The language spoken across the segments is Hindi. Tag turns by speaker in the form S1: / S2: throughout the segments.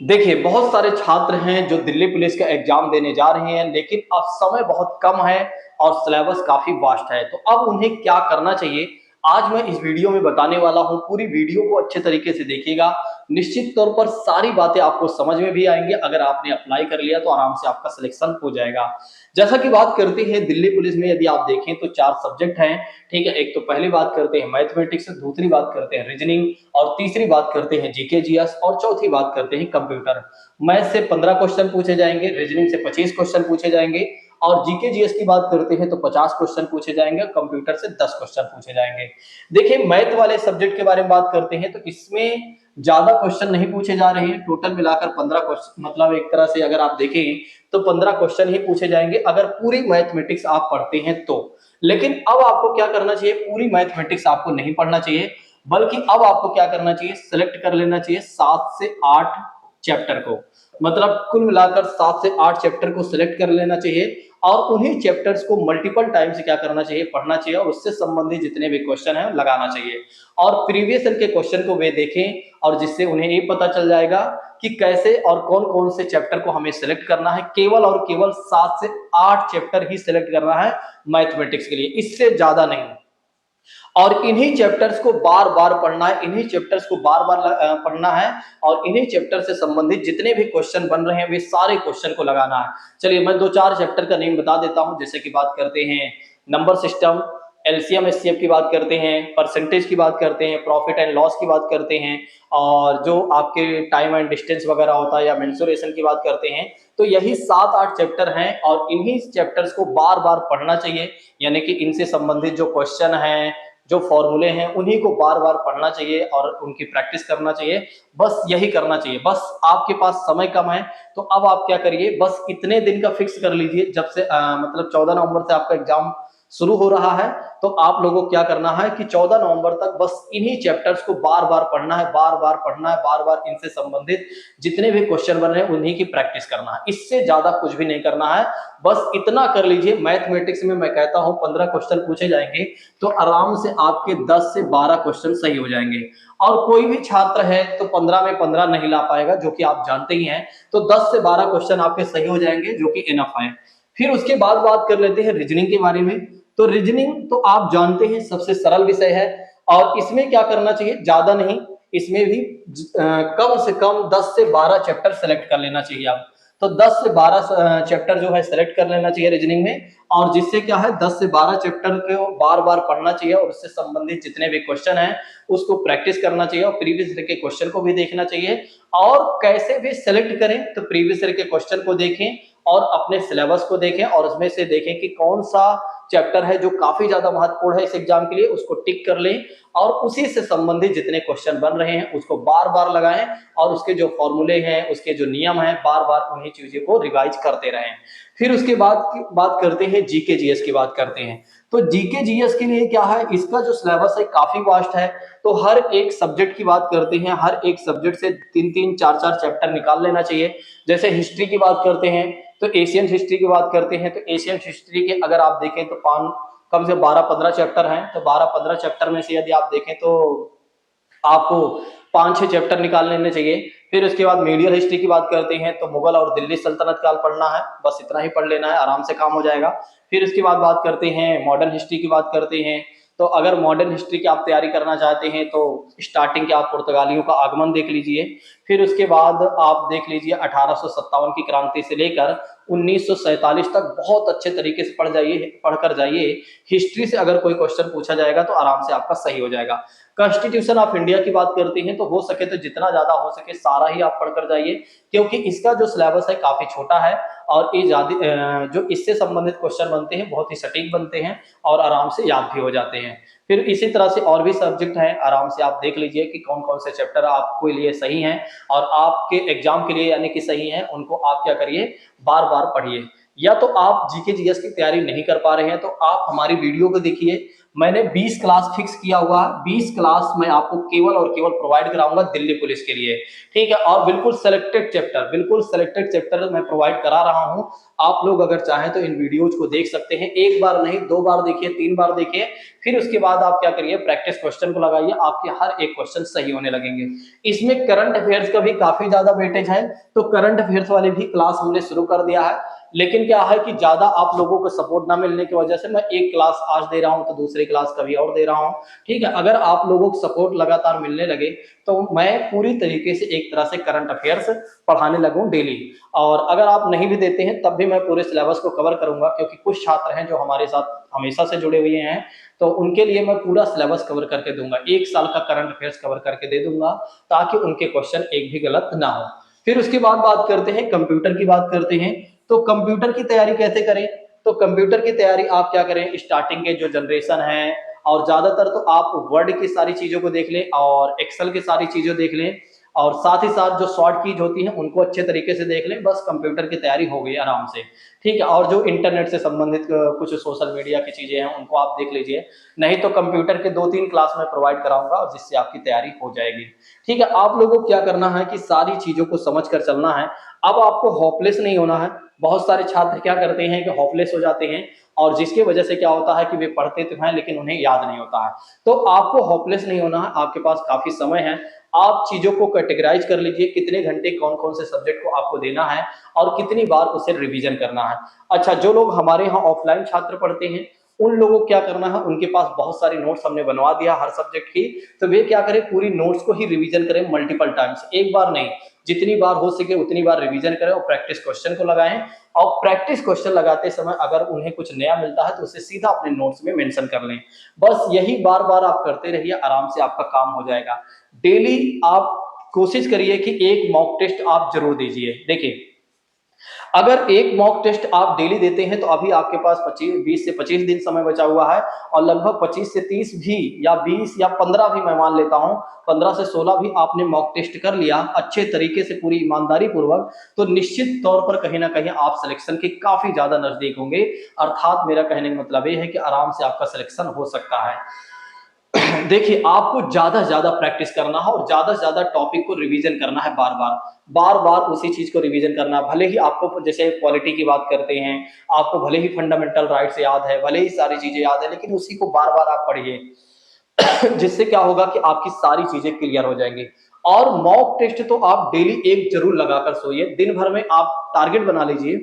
S1: देखिए, बहुत सारे छात्र हैं जो दिल्ली पुलिस का एग्ज़ाम देने जा रहे हैं, लेकिन अब समय बहुत कम है और सिलेबस काफ़ी वास्ट है। तो अब उन्हें क्या करना चाहिए? आज मैं इस वीडियो में बताने वाला हूँ। पूरी वीडियो को अच्छे तरीके से देखिएगा। निश्चित तौर पर सारी बातें आपको समझ में भी आएँगी। अगर आपने अप्लाई कर लिया तो आराम से आपका सिलेक्शन हो जाएगा। जैसा कि बात करते हैं दिल्ली पुलिस में, यदि आप देखें तो 4 सब्जेक्ट हैं, ठीक है? एक तो पहली बात करते हैं मैथमेटिक्स, दूसरी बात करते हैं रीजनिंग और तीसरी बात करते हैं जीके जीएस और चौथी बात करते हैं कंप्यूटर। मैथ से 15 क्वेश्चन पूछे जाएंगे, रीजनिंग से 25 क्वेश्चन पूछे जाएंगे और जीके जीएस की बात करते हैं तो 50 क्वेश्चन पूछे जाएंगे, कंप्यूटर से 10 क्वेश्चन पूछे जाएंगे। देखिए, मैथ वाले सब्जेक्ट के बारे में बात करते हैं तो इसमें ज्यादा क्वेश्चन नहीं पूछे जा रहे हैं। टोटल मिलाकर 15 क्वेश्चन, मतलब एक तरह से अगर आप देखें तो 15 क्वेश्चन ही पूछे जाएंगे अगर पूरी मैथमेटिक्स आप पढ़ते हैं तो। लेकिन अब आपको क्या करना चाहिए? पूरी मैथमेटिक्स आपको नहीं पढ़ना चाहिए, बल्कि अब आपको क्या करना चाहिए? सिलेक्ट कर लेना चाहिए 7 से 8 चैप्टर को। मतलब कुल मिलाकर 7 से 8 चैप्टर को सिलेक्ट कर लेना चाहिए और उन्हीं चैप्टर्स को मल्टीपल टाइम से क्या करना चाहिए? पढ़ना चाहिए और उससे संबंधित जितने भी क्वेश्चन हैं लगाना चाहिए। और प्रीवियस ईयर के क्वेश्चन को वे देखें और जिससे उन्हें ये पता चल जाएगा कि कैसे और कौन-कौन से चैप्टर को हमें सिलेक्ट करना है। केवल और केवल 7 से 8 चैप्टर ही सिलेक्ट करना है मैथमेटिक्स के लिए, इससे ज्यादा नहीं। और इन्हीं चैप्टर्स को बार-बार पढ़ना है, इन्हीं चैप्टर्स को बार-बार पढ़ना है और इन्हीं चैप्टर से संबंधित जितने भी क्वेश्चन बन रहे हैं, वे सारे क्वेश्चन को लगाना है। चलिए मैं 2-4 चैप्टर का नेम बता देता हूँ, जैसे कि बात करते हैं नंबर सिस्टम, एलसीएम एचसीएफ की बात करते हैं, परसेंटेज की बात करते हैं, प्रॉफिट एंड लॉस की बात करते हैं और जो आपके टाइम एंड डिस्टेंस वगैरह होता है या मेंसुरेशन की बात करते हैं। तो यही 7-8 चैप्टर हैं और इन्हीं चैप्टर्स को बार-बार पढ़ना चाहिए, यानी कि इनसे संबंधित जो क्वेश्चन हैं, जो फॉर्मूले हैं, उन्हीं को बार-बार पढ़ना चाहिए और उनकी प्रैक्टिस करना चाहिए। बस यही करना चाहिए। बस आपके पास समय कम है, तो अब आप क्या करिए? बस इतने दिन का फिक्स कर लीजिए, जब से मतलब 14 नवंबर से आपका एग्जाम शुरू हो रहा है, तो आप लोगों को क्या करना है कि 14 नवंबर तक बस इन्हीं चैप्टर्स को बार-बार पढ़ना है, बार-बार पढ़ना है, बार-बार इनसे संबंधित जितने भी क्वेश्चन बन रहे हैं, उन्हीं की प्रैक्टिस करना है। इससे ज्यादा कुछ भी नहीं करना है। बस इतना कर लीजिए। मैथमेटिक्स में मैं कहता हूं 15 क्वेश्चन पूछे जाएंगे, तो आराम से आपके 10 से 12 क्वेश्चन सही हो जाएंगे। और कोई भी छात्र है तो 15 में 15 नहीं ला पाएगा, जो कि आप जानते ही हैं। तो 10 से 12 क्वेश्चन आपके सही हो जाएंगे, जो कि इनफ है। फिर उसके बाद बात कर लेते हैं रीजनिंग के बारे में। तो रीजनिंग तो आप जानते हैं सबसे सरल विषय है और इसमें क्या करना चाहिए? ज्यादा नहीं, इसमें भी कम से कम 10 से 12 चैप्टर सेलेक्ट कर लेना चाहिए आप। तो 10 से 12 चैप्टर जो है सेलेक्ट कर लेना चाहिए रीजनिंग में, और जिससे क्या है 10 से 12 चैप्टर को बार-बार पढ़ना चाहिए और उससे संबंधित जितने भी क्वेश्चन हैं उसको प्रैक्टिस करना चाहिए और प्रीवियस ईयर के क्वेश्चन को भी देखना चाहिए। और कैसे भी सेलेक्ट करें तो प्रीवियस ईयर के क्वेश्चन को देखें और अपने सिलेबस को देखें और उसमें से देखें कि कौन सा चैप्टर है जो काफी ज्यादा महत्वपूर्ण है इस एग्जाम के लिए, उसको टिक कर लें और उसी से संबंधित जितने क्वेश्चन बन रहे हैं उसको बार-बार लगाएं और उसके जो फॉर्मूले हैं, उसके जो नियम हैं, बार-बार उन्हीं चीजों को रिवाइज करते रहें। फिर उसके बाद की बात करते हैं जीके जीएस की बात करते हैं। तो जीके जीएस के लिए क्या है? इसका जो सिलेबस है काफी वास्ट है। तो हर एक सब्जेक्ट की बात करते हैं, हर एक सब्जेक्ट से 3-3 4-4 चैप्टर निकाल लेना चाहिए। जैसे हिस्ट्री की बात करते हैं तो एशियन हिस्ट्री की बात करते हैं, तो एशियन हिस्ट्री के अगर आप देखें तो कम से 12-15 चैप्टर हैं। तो 12-15 चैप्टर में से यदि आप देखें तो आपको 5-6 चैप्टर निकाल लेने चाहिए। फिर उसके बाद मीडियल हिस्ट्री की बात करते हैं तो मुगल और दिल्ली सल्तनत काल पढ़ना है, बस इतना ही पढ़ लेना है, आराम से काम हो जाएगा। फिर उसके बाद बात करते हैं मॉडर्न हिस्ट्री की बात करते हैं। तो अगर मॉडर्न हिस्ट्री की आप तैयारी करना चाहते हैं तो स्टार्टिंग के आप पुर्तगालियों का आगमन देख लीजिए। फिर उसके बाद आप देख लीजिए 1857 की क्रांति से लेकर 1947 तक बहुत अच्छे तरीके से पढ़कर जाइए। हिस्ट्री से अगर कोई क्वेश्चन पूछा जाएगा तो आराम से आपका सही हो जाएगा। कॉन्स्टिट्यूशन ऑफ इंडिया की बात करते हैं तो हो सके तो जितना ज्यादा हो सके सारा ही आप पढ़कर जाइए, क्योंकि इसका जो सिलेबस है काफी छोटा है और ये जो इससे संबंधित क्वेश्चन बनते हैं बहुत ही सटीक बनते हैं और आराम से याद भी हो जाते हैं। फिर इसी तरह से और भी सब्जेक्ट हैं, आराम से आप देख लीजिए कि कौन कौन से चैप्टर आपके लिए सही हैं और आपके एग्जाम के लिए यानी कि सही हैं, उनको आप क्या करिए? बार बार पढ़िए। या तो आप जीके जीएस की तैयारी नहीं कर पा रहे हैं तो आप हमारी वीडियो को देखिए। मैंने 20 क्लास फिक्स किया हुआ है, 20 क्लास मैं आपको केवल और केवल प्रोवाइड कराऊंगा दिल्ली पुलिस के लिए, ठीक है। और बिल्कुल सेलेक्टेड चैप्टर मैं प्रोवाइड करा रहा हूं। आप लोग अगर चाहें तो इन वीडियोज को देख सकते हैं, एक बार नहीं 2 बार देखिए, 3 बार देखिए, फिर उसके बाद आप क्या करिए, प्रैक्टिस क्वेश्चन को लगाइए, आपके हर एक क्वेश्चन सही होने लगेंगे। इसमें करंट अफेयर्स का भी काफी ज्यादा वेटेज है, तो करंट अफेयर्स वाले भी क्लास हमने शुरू कर दिया है। लेकिन क्या है कि ज्यादा आप लोगों को सपोर्ट ना मिलने की वजह से मैं एक क्लास आज दे रहा हूं तो दूसरी क्लास कभी और दे रहा हूं, ठीक है। अगर आप लोगों को सपोर्ट लगातार मिलने लगे तो मैं पूरी तरीके से एक तरह से करंट अफेयर्स पढ़ाने लगूं डेली। और अगर आप नहीं भी देते हैं तब भी मैं पूरे सिलेबस को कवर करूंगा, क्योंकि कुछ छात्र हैं जो हमारे साथ हमेशा से जुड़े हुए हैं, तो उनके लिए मैं पूरा सिलेबस कवर करके दूंगा, 1 साल का करंट अफेयर्स कवर करके दे दूंगा, ताकि उनके क्वेश्चन एक भी गलत ना हो। फिर उसके बाद बात करते हैं कंप्यूटर की, बात करते हैं तो कंप्यूटर की तैयारी कैसे करें। तो कंप्यूटर की तैयारी आप क्या करें, स्टार्टिंग के जो जनरेशन है, और ज्यादातर तो आप वर्ड की सारी चीजों को देख लें और एक्सेल की सारी चीजें देख लें, और साथ ही साथ जो शॉर्ट कीज होती हैं उनको अच्छे तरीके से देख लें, बस कंप्यूटर की तैयारी हो गई आराम से, ठीक है। और जो इंटरनेट से संबंधित कुछ सोशल मीडिया की चीजें हैं उनको आप देख लीजिए, नहीं तो कंप्यूटर के 2-3 क्लास में प्रोवाइड कराऊंगा और जिससे आपकी तैयारी हो जाएगी, ठीक है। आप लोगों को क्या करना है कि सारी चीजों को समझ कर चलना है। अब आपको होपलेस नहीं होना है। बहुत सारे छात्र क्या करते हैं कि होपलेस हो जाते हैं, और जिसकी वजह से क्या होता है कि वे पढ़ते तो हैं लेकिन उन्हें याद नहीं होता है। तो आपको होपलेस नहीं होना है, आपके पास काफी समय है। आप चीजों को कैटेगराइज कर लीजिए, कितने घंटे कौन कौन से सब्जेक्ट को आपको देना है और कितनी बार उसे रिवीजन करना है। अच्छा, जो लोग हमारे यहाँ ऑफलाइन छात्र पढ़ते हैं उन लोगों को क्या करना है, उनके पास बहुत सारी नोट्स हमने बनवा दिया हर सब्जेक्ट की, तो वे क्या करें, पूरी नोट्स को ही रिवीजन करें मल्टीपल टाइम्स, एक बार नहीं, जितनी बार हो सके उतनी बार रिवीजन करें और प्रैक्टिस क्वेश्चन को लगाएं। और प्रैक्टिस क्वेश्चन लगाते समय अगर उन्हें कुछ नया मिलता है तो उसे सीधा अपने नोट्स में मेंशन कर लें। बस यही बार बार आप करते रहिए, आराम से आपका काम हो जाएगा। डेली आप कोशिश करिए कि एक मॉक टेस्ट आप जरूर दीजिए। देखिए, अगर एक मॉक टेस्ट आप डेली देते हैं तो अभी आपके पास 20 से 25 दिन समय बचा हुआ है, और लगभग 25 से 30 भी, या 20 या 15 भी मैं मान लेता हूं, 15 से 16 भी आपने मॉक टेस्ट कर लिया अच्छे तरीके से पूरी ईमानदारी पूर्वक, तो निश्चित तौर पर कहीं ना कहीं आप सिलेक्शन के काफी ज्यादा नजदीक होंगे। अर्थात मेरा कहने का मतलब यह है कि आराम से आपका सिलेक्शन हो सकता है। देखिए, आपको ज्यादा से ज्यादा प्रैक्टिस करना है और ज्यादा से ज्यादा टॉपिक को रिवीजन करना है, बार बार उसी चीज को रिवीजन करना है। भले ही आपको, जैसे पॉलिटी की बात करते हैं, आपको भले ही फंडामेंटल राइट्स याद है, भले ही सारी चीजें याद है, लेकिन उसी को बार बार आप पढ़िए। जिससे क्या होगा कि आपकी सारी चीजें क्लियर हो जाएंगी। और मॉक टेस्ट तो आप डेली एक जरूर लगाकर सोइए। दिन भर में आप टारगेट बना लीजिए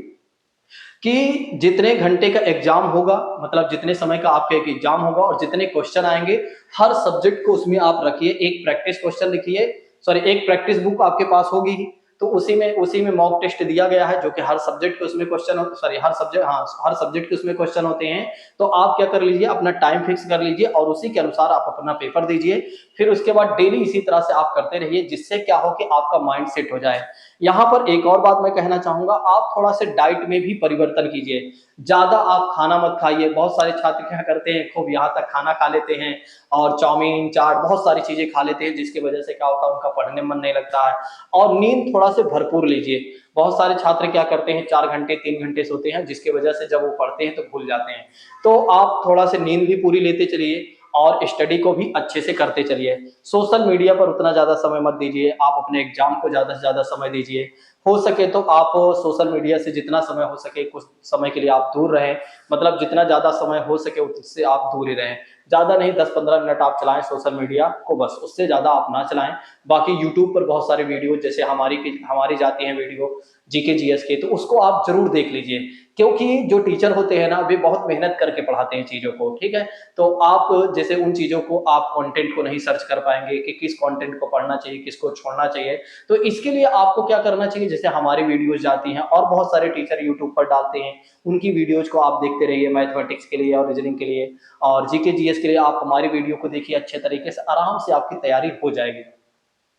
S1: कि जितने घंटे का एग्जाम होगा, मतलब जितने समय का आपका एक एग्जाम होगा और जितने क्वेश्चन आएंगे, हर सब्जेक्ट को उसमें आप रखिए। एक प्रैक्टिस क्वेश्चन लिखिए, सॉरी एक प्रैक्टिस बुक आपके पास होगी, तो उसी में मॉक टेस्ट दिया गया है, जो कि हर सब्जेक्ट के उसमें क्वेश्चन, सॉरी हर सब्जेक्ट के उसमें क्वेश्चन होते हैं। तो आप क्या कर लीजिए, अपना टाइम फिक्स कर लीजिए और उसी के अनुसार आप अपना पेपर दीजिए। फिर उसके बाद डेली इसी तरह से आप करते रहिए, जिससे क्या हो कि आपका माइंड सेट हो जाए। यहाँ पर एक और बात मैं कहना चाहूंगा, आप थोड़ा सा डाइट में भी परिवर्तन कीजिए। ज्यादा आप खाना मत खाइए। बहुत सारे छात्र क्या करते हैं, खूब यहाँ तक खाना खा लेते हैं और चाउमीन चाट बहुत सारी चीजें खा लेते हैं, जिसकी वजह से क्या होता है, उनका पढ़ने में मन नहीं लगता है। और नींद थोड़ा से भरपूर लीजिए। बहुत सारे छात्र क्या करते हैं, 4 घंटे 3 घंटे सोते हैं, जिसकी वजह से जब वो पढ़ते हैं तो भूल जाते हैं। तो आप थोड़ा से नींद भी पूरी लेते चलिए और स्टडी को भी अच्छे से करते चलिए। सोशल मीडिया पर उतना ज्यादा समय मत दीजिए, आप अपने एग्जाम को ज्यादा से ज्यादा समय दीजिए। हो सके तो आप सोशल मीडिया से जितना समय हो सके कुछ समय के लिए आप दूर रहें, मतलब जितना ज्यादा समय हो सके उससे आप दूर ही रहें। ज्यादा नहीं, 10-15 मिनट आप चलाएं सोशल मीडिया को, बस उससे ज्यादा आप ना चलाएं। बाकी यूट्यूब पर बहुत सारे वीडियो, जैसे हमारी जाती हैं वीडियो जीके जीएस के, तो उसको आप जरूर देख लीजिए, क्योंकि जो टीचर होते हैं ना, वे बहुत मेहनत करके पढ़ाते हैं चीजों को, ठीक है। तो आप जैसे उन चीजों को, आप कंटेंट को नहीं सर्च कर पाएंगे कि किस कंटेंट को पढ़ना चाहिए, किसको छोड़ना चाहिए। तो इसके लिए आपको क्या करना चाहिए, जैसे हमारी वीडियोस जाती हैं और बहुत सारे टीचर यूट्यूब पर डालते हैं, उनकी वीडियोज को आप देखते रहिए, मैथमेटिक्स के लिए और रीजनिंग के लिए और जीके जीएस के लिए आप हमारी वीडियो को देखिए, अच्छे तरीके से आराम से आपकी तैयारी हो जाएगी।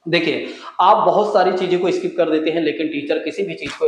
S1: देखिए, आप बहुत सारी चीज़ों को स्किप कर देते हैं, लेकिन टीचर किसी भी चीज़ को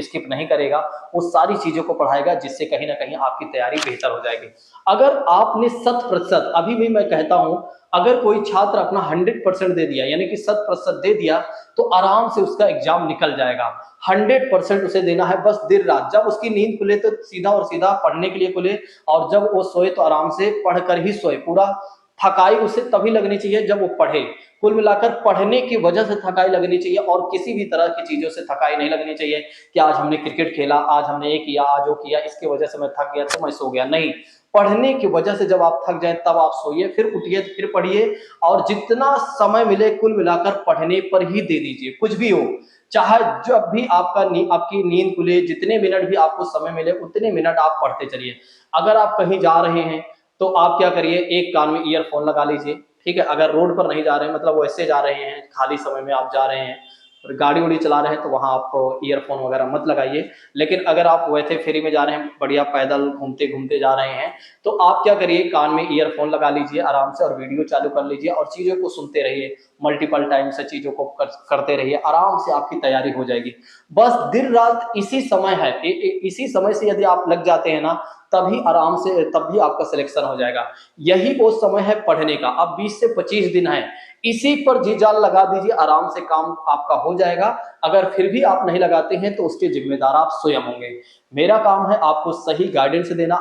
S1: स्किप नहीं करेगा, वो सारी चीज़ों को पढ़ाएगा जिससे कहीं न कहीं आपकी तैयारी बेहतर हो जाएगी। अगर आपने शत प्रतिशत अभी भी मैं कहता हूँ, अगर कोई छात्र अपना 100% दे दिया, यानी कि शत प्रतिशत दे दिया, तो आराम से उसका एग्ज़ाम निकल जाएगा। 100% उसे देना है बस देर-रात, जब उसकी नींद खुले तो सीधा और सीधा पढ़ने के लिए खुले और जब वो सोए तो आराम से पढ़ कर ही सोए। पूरा थकाई उसे तभी लगनी चाहिए जब वो पढ़े। कुल मिलाकर पढ़ने की वजह से थकाई लगनी चाहिए और किसी भी तरह की चीज़ों से थकाई नहीं लगनी चाहिए कि आज हमने क्रिकेट खेला, आज हमने ये किया, आज वो किया, इसकी वजह से मैं थक गया तो मैं सो गया। नहीं, पढ़ने की वजह से जब आप थक जाएँ तब आप सोइए, फिर उठिए, फिर पढ़िए और जितना समय मिले कुल मिलाकर पढ़ने पर ही दे दीजिए, कुछ भी हो। चाहे जब भी आपकी नींद खुले, जितने मिनट भी आपको समय मिले, उतने मिनट आप पढ़ते चलिए। अगर आप कहीं जा रहे हैं, तो आप क्या करिए, एक कान में ईयरफ़ोन लगा लीजिए, ठीक है? अगर रोड पर नहीं जा रहे हैं, मतलब वैसे जा रहे हैं, खाली समय में आप जा रहे हैं और गाड़ी-वाड़ी चला रहे हैं, तो वहाँ आप ईयरफ़ोन वगैरह मत लगाइए। लेकिन अगर आप वैसे फ्री में जा रहे हैं, बढ़िया पैदल घूमते-घूमते जा रहे हैं, तो आप क्या करिए, कान में ईयरफ़ोन लगा लीजिए आराम से और वीडियो चालू कर लीजिए और चीज़ों को सुनते रहिए। मल्टीपल टाइम से चीज़ों को करते रहिए, आराम से आपकी तैयारी हो जाएगी। बस दिन-रात इसी समय है, इसी समय से यदि आप लग जाते हैं ना, तभी आराम से तब भी आपका सिलेक्शन हो जाएगा। यही वो समय है पढ़ने का। अब 20 से 25 दिन है, इसी पर जी-जान लगा दीजिए, आराम से काम आपका हो जाएगा। अगर फिर भी आप नहीं लगाते हैं, तो उसके ज़िम्मेदार आप स्वयं होंगे। मेरा काम है आपको सही गाइडेंस देना।